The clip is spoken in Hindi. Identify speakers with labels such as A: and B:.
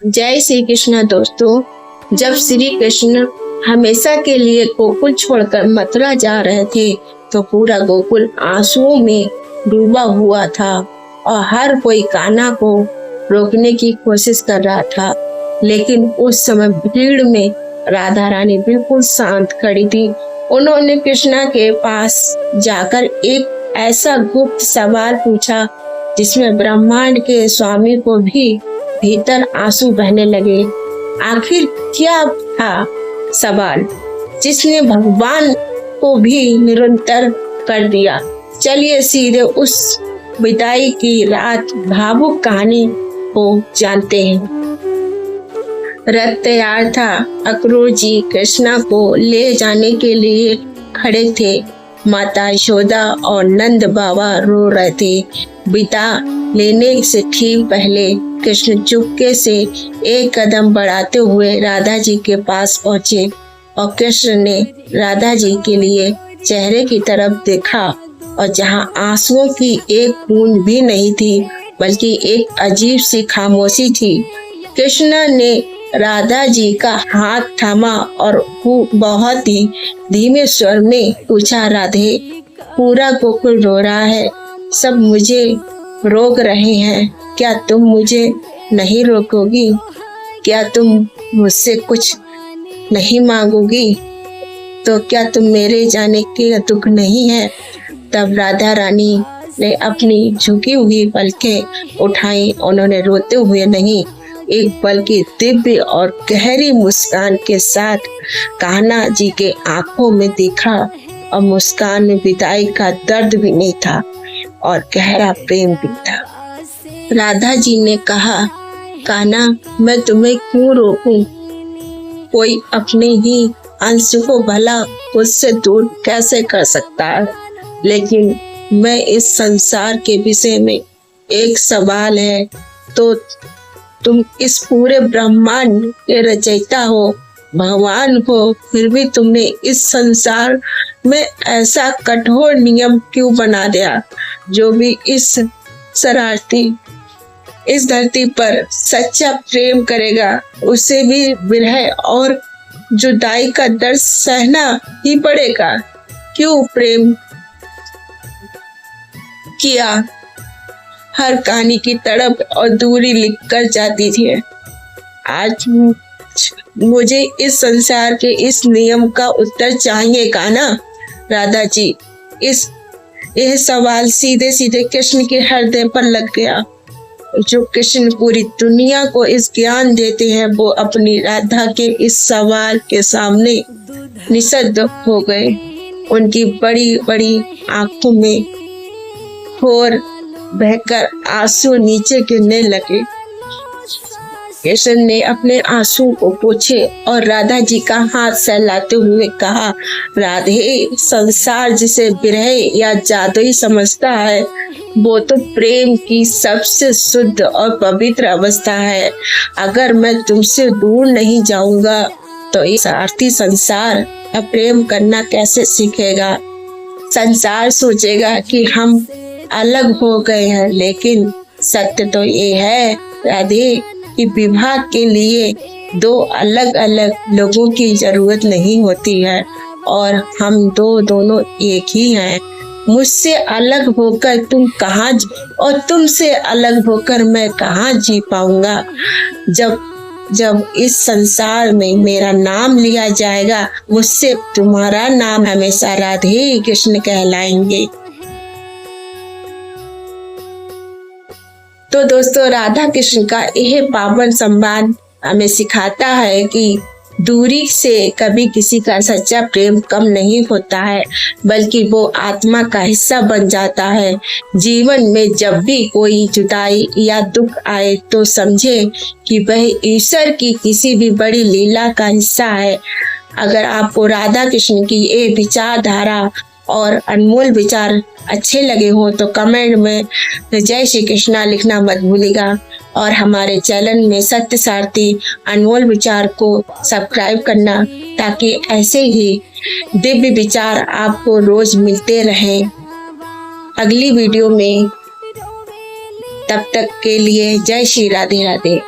A: जय श्री कृष्ण दोस्तों। जब श्री कृष्ण हमेशा के लिए गोकुल छोड़कर मथुरा जा रहे थे तो पूरा गोकुल आंसुओं में डूबा हुआ था और हर कोई कान्हा को रोकने की कोशिश कर रहा था। लेकिन उस समय भीड़ में राधा रानी बिल्कुल शांत खड़ी थी। उन्होंने कृष्णा के पास जाकर एक ऐसा गुप्त सवाल पूछा जिसमें ब्रह्मांड के स्वामी को भी भीतर आंसू बहने लगे। आखिर क्या था सवाल जिसने भगवान को भी निरंतर कर दिया? चलिए सीधे उस विदाई की रात भावुक कहानी को जानते हैं। रथ तैयार था। अक्रूर जी कृष्णा को ले जाने के लिए खड़े थे। माता यशोदा और नंद बाबा रो रहे थे। विदा लेने से ठीक पहले कृष्ण चुपके से एक कदम बढ़ाते हुए राधा जी के पास पहुँचे और कृष्ण ने राधा जी के लिए चेहरे की तरफ देखा और जहाँ आंसुओं की एक बूंद भी नहीं थी बल्कि एक अजीब सी खामोशी थी। कृष्ण ने राधा जी का हाथ थामा और बहुत ही धीमे स्वर में पूछा, राधे, पूरा गोकुल रो रहा है, सब मुझे रोक रहे हैं, क्या तुम मुझे नहीं रोकोगी? क्या तुम मुझसे कुछ नहीं मांगोगी? तो क्या तुम मेरे जाने के दुख नहीं है? तब राधा रानी ने अपनी झुकी हुई पलकें उठाई। उन्होंने रोते हुए नहीं, एक बल्कि दिव्य और गहरी मुस्कान के साथ कान्हा जी के आंखों में देखा और मुस्कान में विदाई का दर्द भी नहीं था और गहरा प्रेम भी था। राधा जी ने कहा, कान्हा, मैं तुम्हें क्यों रोकूं? कोई अपने ही अंश को भला उससे दूर कैसे कर सकता है? लेकिन मैं इस संसार के विषय में एक सवाल है, तो तुम इस पूरे ब्रह्मांड के रचयिता हो, भगवान हो, फिर भी तुमने इस संसार में ऐसा कठोर नियम क्यों बना दिया? जो भी इस धरती पर सच्चा प्रेम करेगा उसे भी विरह और जुदाई का दर्द सहना ही पड़ेगा। क्यों प्रेम किया? हर कहानी की तड़प और दूरी लिख कर जाती थी। आज मुझे इस संसार के इस नियम का उत्तर चाहिए कान्हा। राधा जी, यह सवाल सीधे सीधे कृष्ण के हृदय पर लग गया। जो कृष्ण पूरी दुनिया को इस ज्ञान देते हैं, वो अपनी राधा के इस सवाल के सामने निशब्द हो गए। उनकी बड़ी बड़ी आंखों में घोर बहकर आंसू नीचे गिरने लगे। कृष्ण ने अपने आंसू को पोंछे और राधा जी का हाथ सहलाते हुए कहा, राधे, संसार जिसे विरह या जादुई समझता है वो तो प्रेम की सबसे शुद्ध और पवित्र अवस्था है। अगर मैं तुमसे दूर नहीं जाऊंगा तो इस आरती संसार प्रेम करना कैसे सीखेगा? संसार सोचेगा कि हम अलग हो गए हैं, लेकिन सत्य तो ये है राधे कि विवाह के लिए दो अलग अलग लोगों की जरूरत नहीं होती है और हम दोनों एक ही हैं। मुझसे अलग होकर तुम कहाँ और तुमसे अलग होकर मैं कहाँ जी पाऊंगा? जब इस संसार में मेरा नाम लिया जाएगा, मुझसे तुम्हारा नाम हमेशा राधे कृष्ण कहलाएंगे। तो दोस्तों, राधा कृष्ण का यह पावन संवाद हमें सिखाता है कि दूरी से कभी किसी का सच्चा प्रेम कम नहीं होता है, बल्कि वो आत्मा का हिस्सा बन जाता है। जीवन में जब भी कोई जुदाई या दुख आए तो समझे कि वह ईश्वर की किसी भी बड़ी लीला का हिस्सा है। अगर आपको राधा कृष्ण की ये विचारधारा और अनमोल विचार अच्छे लगे हो तो कमेंट में जय श्री कृष्णा लिखना मत भूलिएगा और हमारे चैनल में सत्य सारथी अनमोल विचार को सब्सक्राइब करना ताकि ऐसे ही दिव्य विचार आपको रोज मिलते रहें अगली वीडियो में। तब तक के लिए जय श्री राधे राधे।